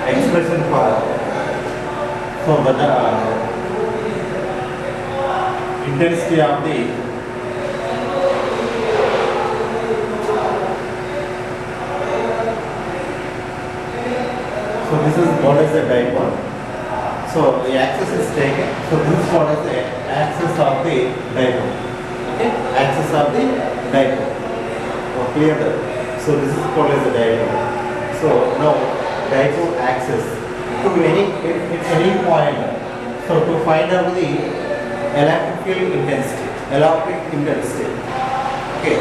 expression for so the intensity of the so this is what is the dipole. So the axis is taken. So this is what is the axis of the dipole. Okay, axis of the dipole. Oh, clear that. So this is called as the dipole. So now dipole axis to any point. So to find out the electric field intensity, Okay.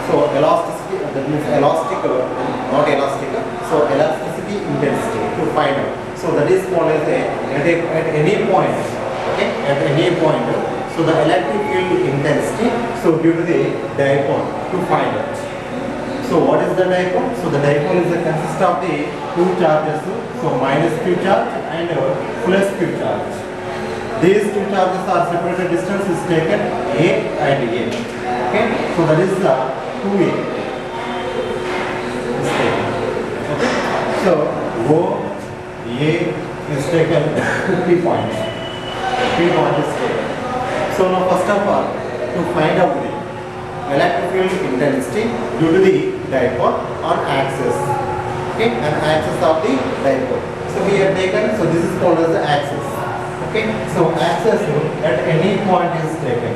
So elasticity, that means elastic, not elastic. So elasticity intensity to find out. So that is called as at any point. Okay, at any point. So the electric field intensity. So due to the dipole to find out. So what is the dipole? So the dipole is consists of the two charges. So minus q charge and plus q charge. These two charges are separated distance is taken A and A. Okay, so that is the 2A is taken. Okay, so O A is taken P point. P point is taken. So now first of all, to find out the electric field intensity due to the dipole on axis. Okay, an axis of the dipole. So we have taken. So this is called as the axis. Okay, so axis at any point is taken.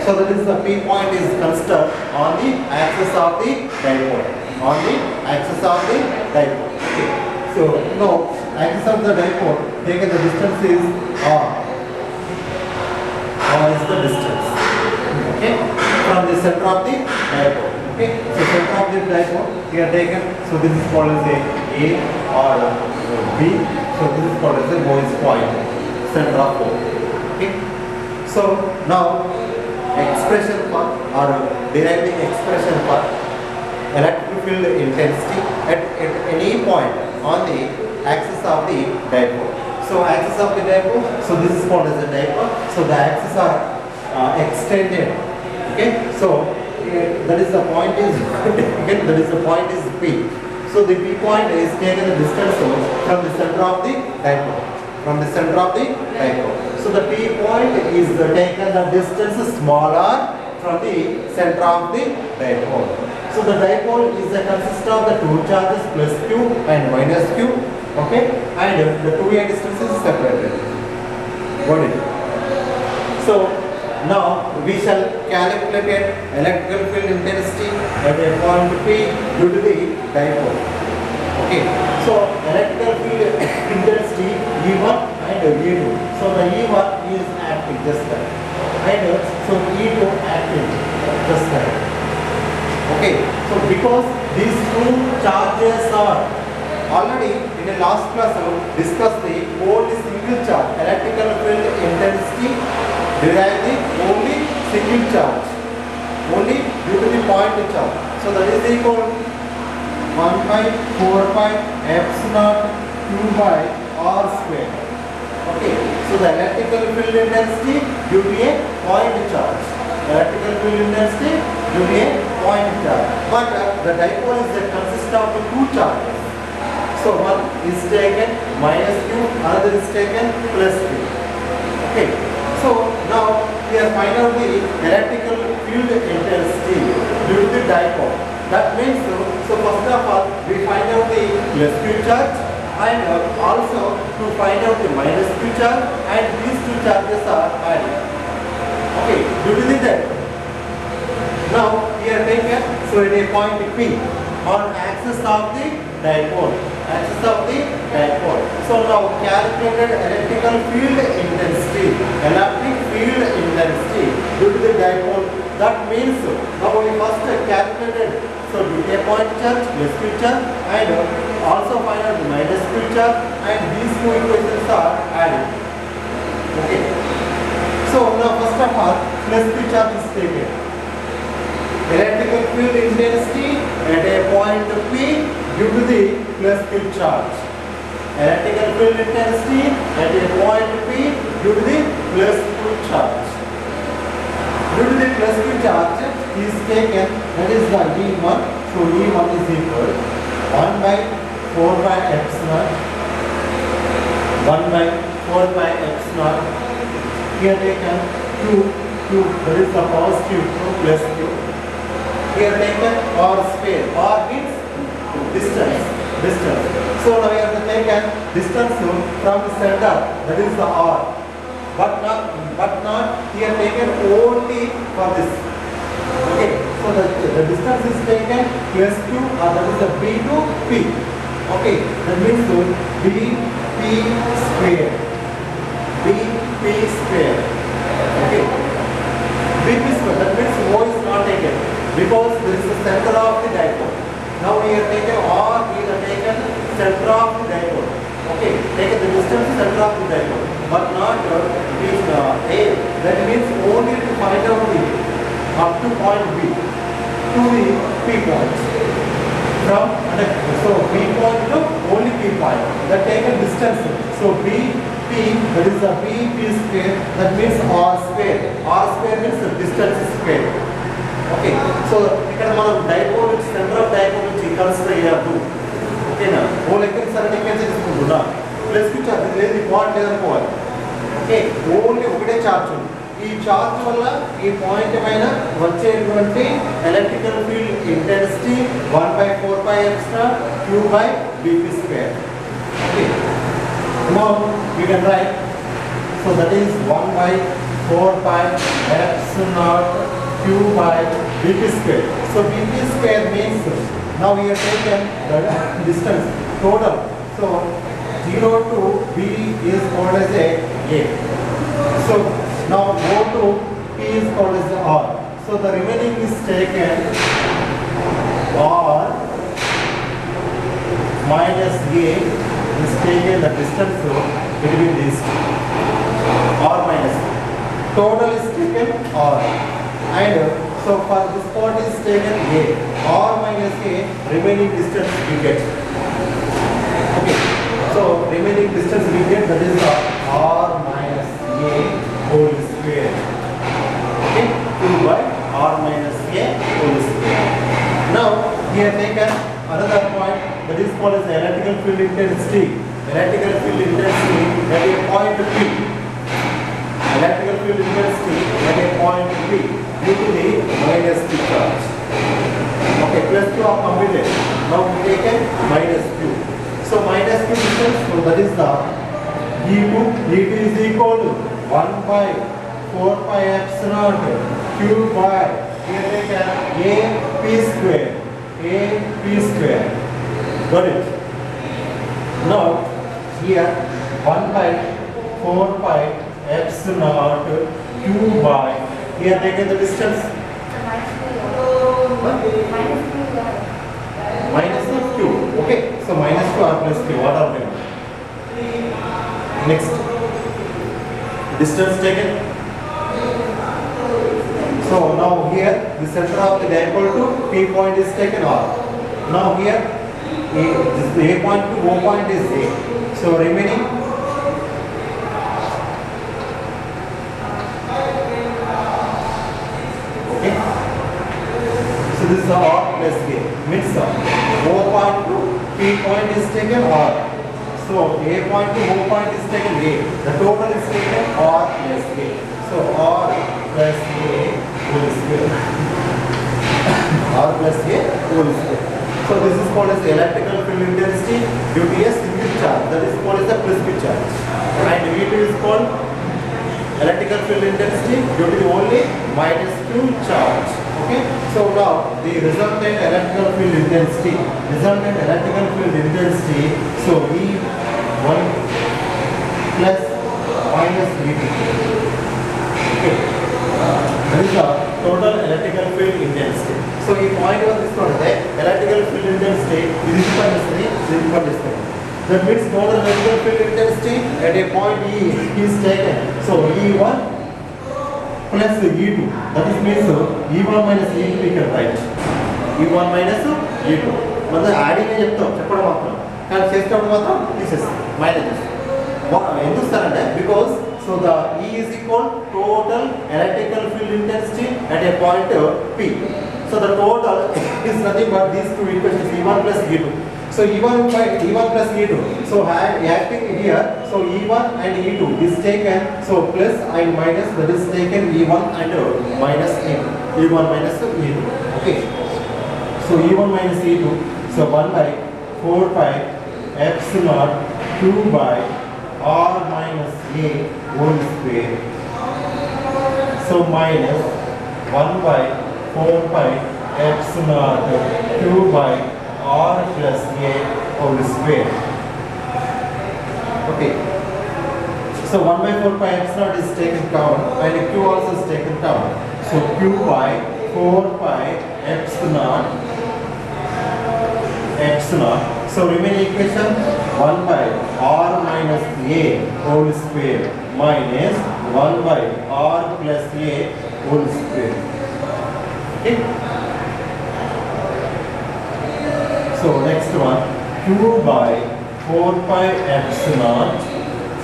So that is the P point is considered on the axis of the dipole. On the axis of the dipole. Okay. So now axis of the dipole taken the distance is R. R is the distance. Okay, from the center of the dipole. Okay, so center of the dipole we are taken. So this is called as A or B. So this is called as a Moy's point. Center of O. Okay. So now expression for or deriving expression for electric field intensity at any point on the axis of the dipole. So axis of the dipole. So this is called as a dipole. So the axes are extended. Okay. So that is the point is again that is the point is P. So the P point is taken the distance from the center of the dipole. From the center of the dipole. So the P point is taken the distance smaller from the center of the dipole. So the dipole is consists of the two charges plus q and minus q. Okay, and the 2A distance is separated. Got it? So now we shall calculate electrical field intensity at a point P due to the dipole. Okay, so electrical field intensity E1 and E2. So the E1 is acting just that, and so E2 acting just that. Okay, so because these two charges are already in the last class discussed the only single charge electrical field intensity derived the only single charge only due to the point charge. So that is equal 1 by 4 pi epsilon q by r square. Okay, so the electrical field intensity due to a point charge. Electrical field intensity due to a point charge. But the dipole is consists of two charges. So one is taken minus q, another is taken plus q. Okay, so now we are finding out the electrical field intensity due to the dipole. That means, so first of all, we find out the plus q charge and also to find out the minus q charge, and these two charges are added. Okay, due to that, now we are taken, so at a point P on axis of the dipole. Axis of the dipole. So now calculated electrical field intensity. Electric field intensity due to the dipole. That means now we first calculated. So a point charge, plus q charge, and also find out the minus q charge, and these two equations are added. Okay. So now first of all, plus q charge is taken. Electrical field intensity at a point P due to the plus q charge. Electrical field intensity at a point P due to the plus q charge. Due to the plus q charge is taken, that is the E1. So E1 is equal 1 by 4 by epsilon q 1 by 4 pi x naught. Here taken q, that is the positive q plus q. Here taken r square. R means distance. So now we have to take a distance from the center, that is the r. But not here taken only for this. Okay, so the distance is taken plus q, or that is the b to p. Okay, that means bp square. bp square. Okay, bp square. That means o is not taken because this is the center of the dipole. Now we have taken or we have taken center of the dipole. Okay, taken the distance center of the dipole, but not a. That means only to find out the up to point B to the P point. So B point to only P point. That taken distance. So B P, that is the B square. That means R square. R square means the distance square. Okay. So ఇక్కడ మనం dipole నుంచి centre of dipole నుంచి consider చేయొద్దు. ఓకేనా? ఓ లెక్కని సరళీకరణ చేసుకుంటున్నా. Plus కి charge లేదు, ఈ పాయింట్ లేదనుకోవాలి. ఓకే, ఓన్లీ ఒకటే చార్జ్ ఉంది. ఈ చార్జ్ వల్ల ఈ పాయింట్ పైన వచ్చేటువంటి electrical field intensity 1/4 pi extra q by bp square. Okay. Now we can write. So that is 1/4 pi epsilon naught q by bp square. So bp square means now we have taken the distance total. So 0 to b is called as a. So now go to P is called as R. So the remaining is taken R minus A is taken the distance between these two. R minus A. Total is taken R. And so for this part is taken A. R minus A, remaining distance we get. Okay. So remaining distance we get, that is the R minus A whole square. Okay, 2 by R minus A whole square. Now we have taken another point, that is called as the electrical field intensity. Electrical field intensity at a point P. Electrical field intensity at a point P due to the minus Q charge. Okay, plus Q are completed. Now we taken minus Q. So minus Q distance, so that is the E2 is equal to 1/4 pi epsilon q by here take a p square. Got it? Now here 1/4 pi epsilon q by here take the distance. Minus q. Okay, so minus q or plus q, what are they? Next, distance taken. So now here the center of the dipole to P point is taken R. Now here A point to O point is A. So remaining okay. So this is the R plus A. Means O point to P point is taken R. So A point to O point is taken A. The total is taken R plus A. So R plus A whole square. R plus A whole square. So this is called as the electrical field intensity due to a single charge. That is called as the Prisby charge. And V2 is called electrical field intensity due to the only minus Q charge. Okay. So now the resultant electrical field intensity. So E1 plus minus V2. Okay. That is the total electrical field intensity. So ಈ point ಒಂದು ಇಸ್ಕೊಂಡ್ರೆ electrical field intensity ಇದು ಇಸ್ಕೊಂಡಿಸ್ತೀವಿ. That means total electrical field intensity at a point E is taken. So E1 plus E2. That is means E1 minus E2 we can write. E1 minus E2. मतलब adding అని చెప్తాం, చెప్పడం మాత్రం. కానీ చేసేటప్పుడు మాత్రం తీసేస్తాం, మైనస్ చేస్తాం. ఎందుకు సార్ అంటే because so the E is equal total electrical field intensity at a point P. So the total is nothing but these two equations E1 plus E2. So E1 by E1 plus E2. So acting here, so E1 and E2 is taken, so plus and minus, that is taken E1 and minus E2. E1 minus E2. Okay. So E1 minus E2. So 1 by 4 pi epsilon 2 by R minus A whole square. So minus 1 by 4 pi epsilon 2 by R plus A whole square. Okay. So 1 by 4 pi epsilon is taken common and Q also is taken common. So Q by 4 pi epsilon. So remaining equation 1 by R minus A whole square minus 1 by R plus A whole square. Okay. So next one, Q by 4 pi epsilon,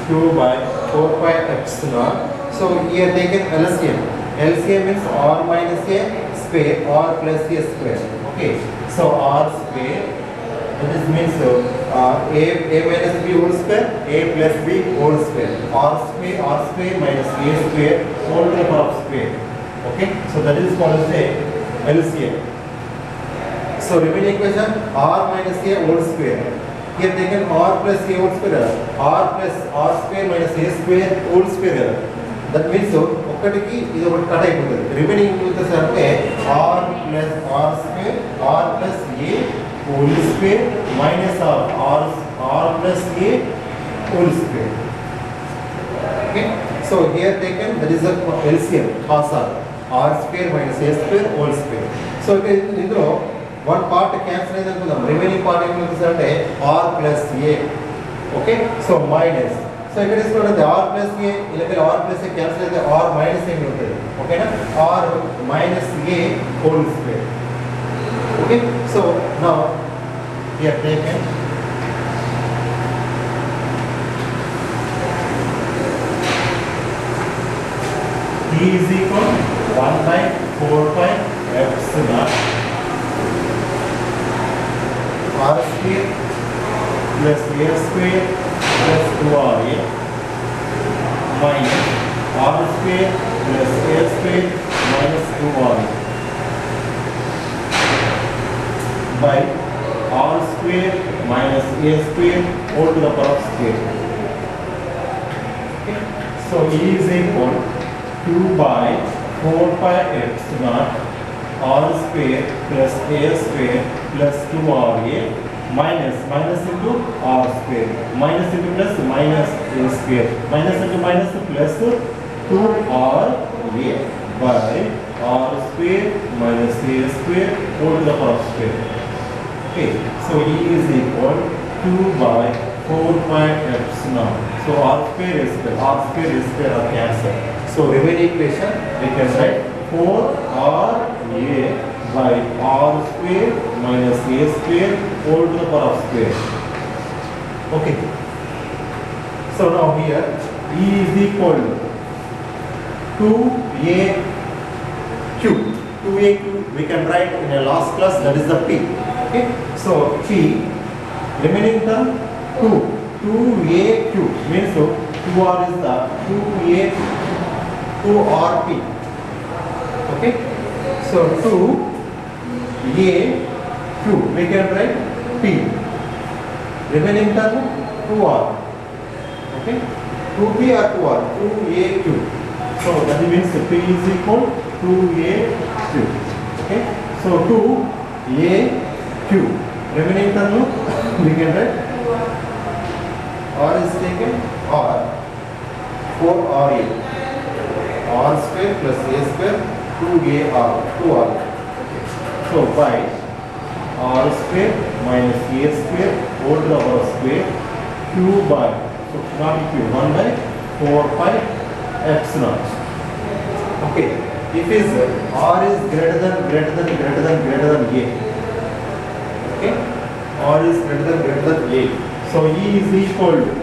Q by 4 pi epsilon. So here taken LCM. LCM means R minus A square, R plus A square. Okay. So R square, this means A minus B whole square, A plus B whole square. R square minus A square whole to the power of square. Okay. So that is called as a LCM. So remaining equation R minus A whole square. Here taken R plus A whole square. R plus R square minus A square whole square. That means so ఒక్కటికి ఇది ఒకటి cut అయిపోతుంది. Remaining వచ్చేసరికి R plus R square R plus A whole square minus R plus A whole square. Okay. So here taken that is a LCM R square minus A square whole square. So ఇందులో one part cancel అయ్యిందనుకుందాం. Remaining part ఏం అంటే R plus A. Okay. So minus. So ఇక్కడ తీసుకోండి R plus A ఇలా R plus A cancel అయితే R minus A ఉంటుంది. ఓకేనా? R minus A whole square. Okay. So now we have taken E is equal 1 by 4 pi epsilon R square plus A square plus 2RA minus R square plus A square minus 2RA by R square minus A square whole to the power of square. Okay. So E is equal 2 by 4 pi epsilon R square plus A square plus 2RA minus into R square minus into plus minus A square minus into minus plus 2RA by R square minus A square whole to the power of square. Okay, so E is equal 2 by 4 pi epsilon. So R square is square are cancelled. So remaining equation we can write 4RA by R square minus A square whole to the power of square. Okay. So now here E is equal to 2AQ. 2AQ we can write in a last class, that is the P. Okay. So P remaining term 2AQ means so 2R is the 2RP. Okay. So 2AQ we can write P. Remaining term 2R. Okay. 2P or 2R? 2AQ. So that means P is equal to AQ. Okay. So 2AQ. Remaining term we can write R is taken R 4RA. R square plus A square 2AR. Okay. So by R square minus A square whole to the power square Q by, so not Q, 1 by 4 pi epsilon. Okay. If is R is greater than A. Okay. R is greater than A. So E is equal to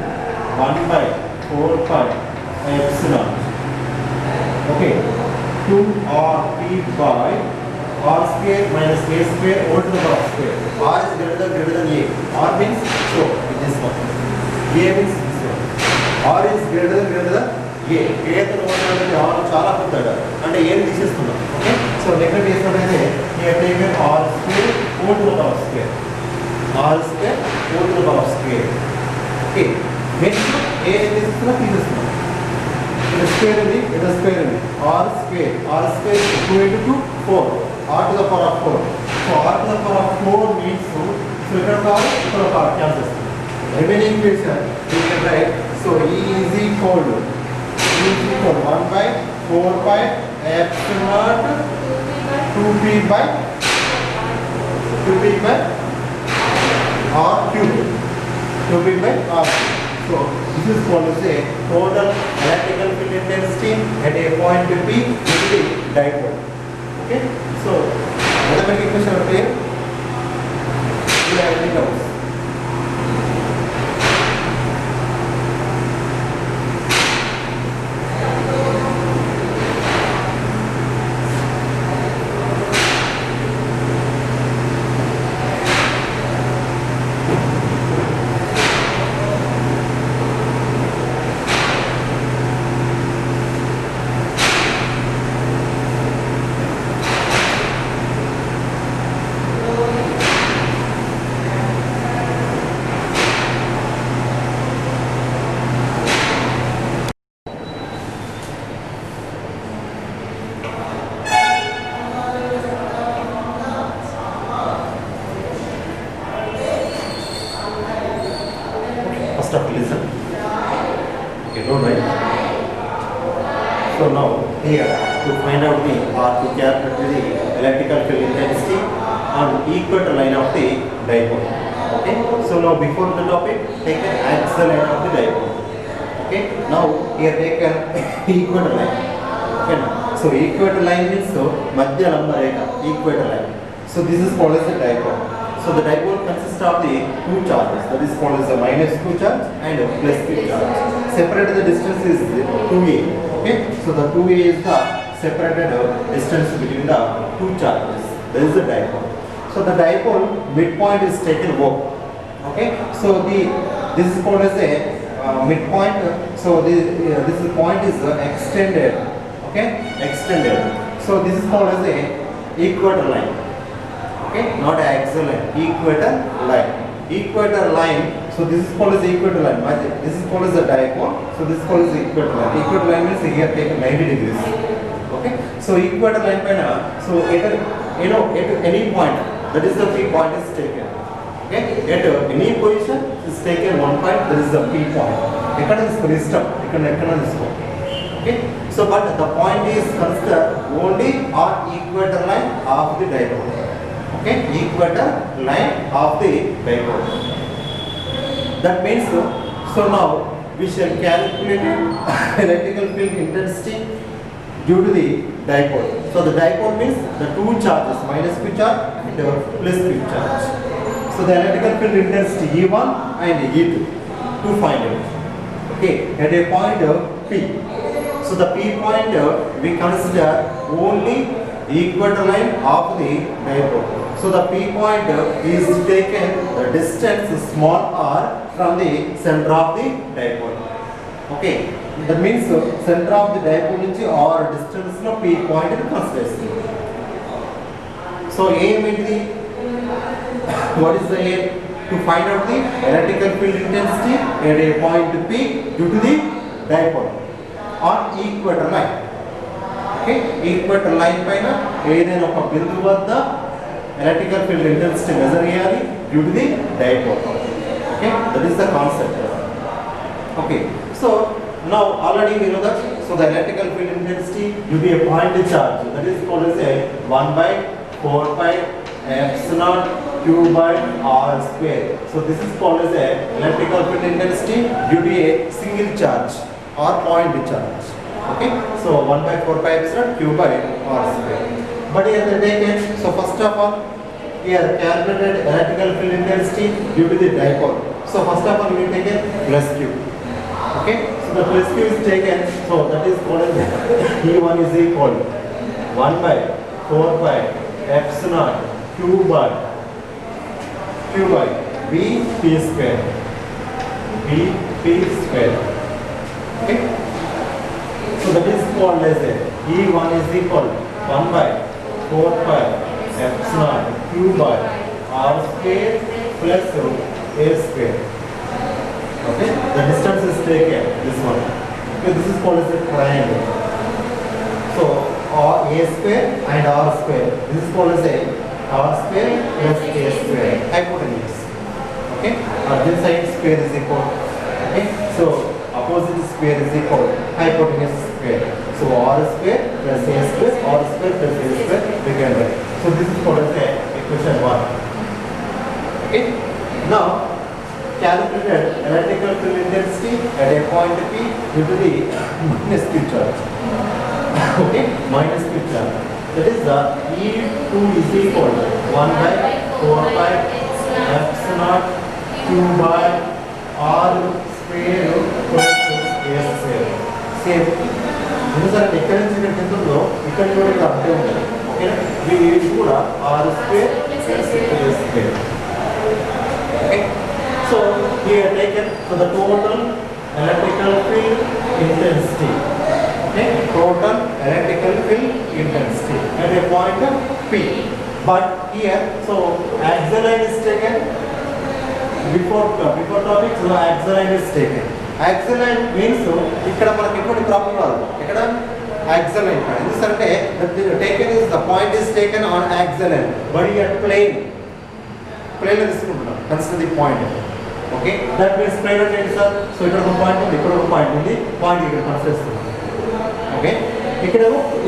1 by 4 pi epsilon. Okay. 2RP by R square minus A square whole to the power of square. R is greater than A. R means so this one. A means this one. R is greater than A. A తో ఉన్నటువంటి R చాలా పెద్దగా అంటే A ని తీసేస్తున్నాం. Okay so next చేసినట్లయితే here taken R square whole to the power of square. R square whole to the power of square. Okay. Next A ని తీసేస్తున్నాం. It square ఉంది, it square ఉంది. R square is 2 into 2, 4. R to the power of 4. So R to the power of 4 means so ఇక్కడ power cancels. Remaining equation we can write so E is equal to 1 by 4 pi epsilon 2p by R cube. 2p by R cube. So this is called as a total electrical field intensity at a point P with the dipole. Okay. So mathematical equation are clear. We have any doubts? Listen. Okay, don't write. So now here to find out the or to calculate the electrical field intensity on equator line of the dipole. Okay. So now before the topic, take an axial line of the dipole. Okay. Now here take an equator line. Okay. So equator line means so madhya lamba rekha equator line. So this is called as the dipole. So the dipole consists of the two charges, that is called as the -q charge and +q charge. Separated the distance is 2a. Okay, so the 2a is the separated distance between the two charges. That is the dipole. So the dipole midpoint is taken O. Okay, so this is called as a midpoint. So this point is extended. Okay, extended. So this is called as a equator line. Okay, not axial line, equator line. Equator line, so this is called as the equator line. This is called as the dipole, so this is called as the equator line. Equator line means here take 90 degrees. Okay, so equator line paina, so at any point, that is the P point is taken. Okay, at any position is taken one point, that is the P point. Ekkada iskona okay, so but the point is considered only on equator line of the dipole. Okay, equator line of the dipole. That means so now we shall calculate electrical field intensity due to the dipole. So the dipole means the two charges, -q charge and +q charge. So the electrical field intensity E1 and E2 to find it. Okay, at a point P. So the P point we consider only equator line of the dipole. So the P point is taken the distance small r from the center of the dipole. Okay, that means center of the dipole nunchi r distance lo P point ni consider. So aim ఏంటి? What is the aim? To find out the electrical field intensity at a point P due to the dipole on equator line. Okay, equator line పైన ఏదైనా ఒక బిందువు వద్ద electrical field intensity measure చేయాలి due to the dipole. Okay, that is the concept. Okay, so now already we know that so the electrical field intensity due to a point charge, that is called as a 1 by 4 pi epsilon q by r square. So this is called as a electrical field intensity due to a single charge or point charge. Okay, so 1 by 4 pi epsilon q by r square. But here they taken, so first of all here calculated electrical field intensity due to the dipole. So first of all we take a +q. Okay, so the +q is taken, so that is called as E1 is equal 1 by 4 pi epsilon q by b p square. Okay. So that is called as a E1 is equal 1 by 4 pi epsilon q by r square plus a square. Okay, the distance is taken, this one. Okay, this is called as a triangle. So a square and r square. This is called as a r square plus a square hypotenuse. Okay, this side square is equal. Okay, so opposite square is equal hypotenuse square. So r square plus a square, r square plus a square we can write. So this is called as a equation 1. Okay, now calculated electrical field intensity at a point P due to the minus Q charge. Okay, minus Q charge. That is the E2 is equal to 1 by 4 pi epsilon Q by R square plus A square. Same. ఎందుకంటే ఇక్కడ నుంచి ఇక్కడ చెందుతుందో ఇక్కడ కూడా ఇక్కడ అంతే ఉంటుంది. ఓకేనా, ఇది కూడా R square plus A square. Okay. So here taken for the total electrical field intensity. Okay, total electrical field intensity at a point P. But here, so axial line is taken before topic. So axial line is taken. Axial line means ikkada manaku eటువంటి problem రాదు. ఇక్కడ axial line ఎందుకంటే taken is the point is taken on axial line, but here plane లో తీసుకుంటున్నాం. Consider the point. Okay, that means plane అంటే ఏంటి sir? So ఇక్కడ ఒక పాయింట్ ఉంది, ఇక్కడ ఒక పాయింట్ ఉంది, పాయింట్ ఇక్కడ కన్సిడర్ చేస్తున్నాం. ఓకే, ఇక్కడ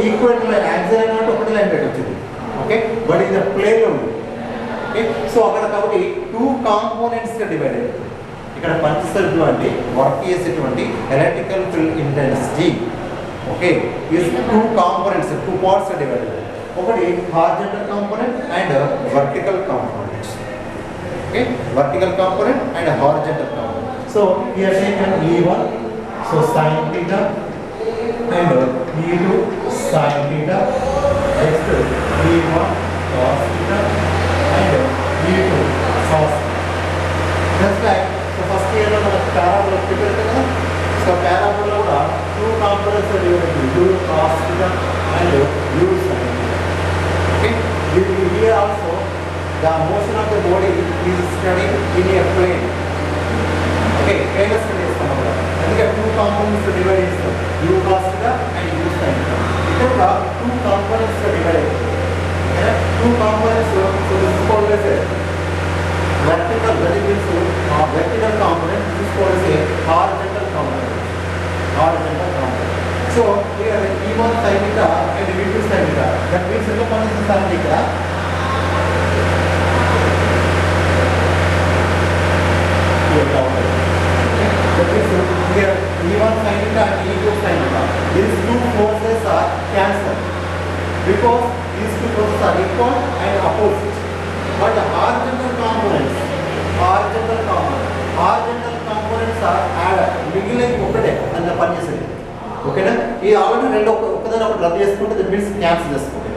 ఈక్వల్ లైన్ యాక్సిల్ లైన్ అంటే ఒకటి లైన్ పెట్టొచ్చింది. ఓకే, బట్ ఇది ప్లేన్ లో ఉంది. ఓకే, సో అక్కడ కాబట్టి టూ కాంపోనెంట్స్ గా డివైడ్ అయ్యింది. ఇక్కడ పనిచేసేటువంటి వర్క్ చేసేటువంటి electrical field intensity okay is two components, two parts గా డివైడ్ అయ్యింది. ఒకటి horizontal component and vertical component. Okay, vertical component and a horizontal component. So here taken E1, so sin theta, and E2 sin theta. Next E1 cos theta and E2 cos theta. Just like so first year lo mana parabola prepare kada. So parabola kuda two components are divided into U cos theta and U sin theta. Okay, here also the motion of the body is studied in a plane. Okay, plane study చేస్తాం అక్కడ. అందుకే two components divide చేస్తాం, U cos theta and U sin theta. ఇక్కడ two components divide అవుతాయి. Two components so this is called as vertical, that means vertical component. This is called as a horizontal component. So here E1 sin theta and V2 sin theta. That means ఎంత పనిచేస్తుంది sir ఇక్కడ? That is here E1 sin theta and E2 sin theta. These two forces are cancelled because these two forces are equal and opposite. But the horizontal components are added. మిగిలిన ఒకటే అంత పనిచేసేది. ఓకేనా, ఈ already రెండు ఒకదాని ఒకటి రద్దు చేసుకుంటే దట్ మీన్స్ క్యాన్సిల్ చేసుకుంటే.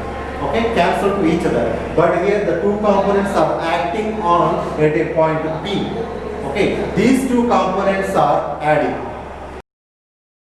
Okay, cancel to each other. But here the two components are acting on at a point P. Okay, these two components are adding.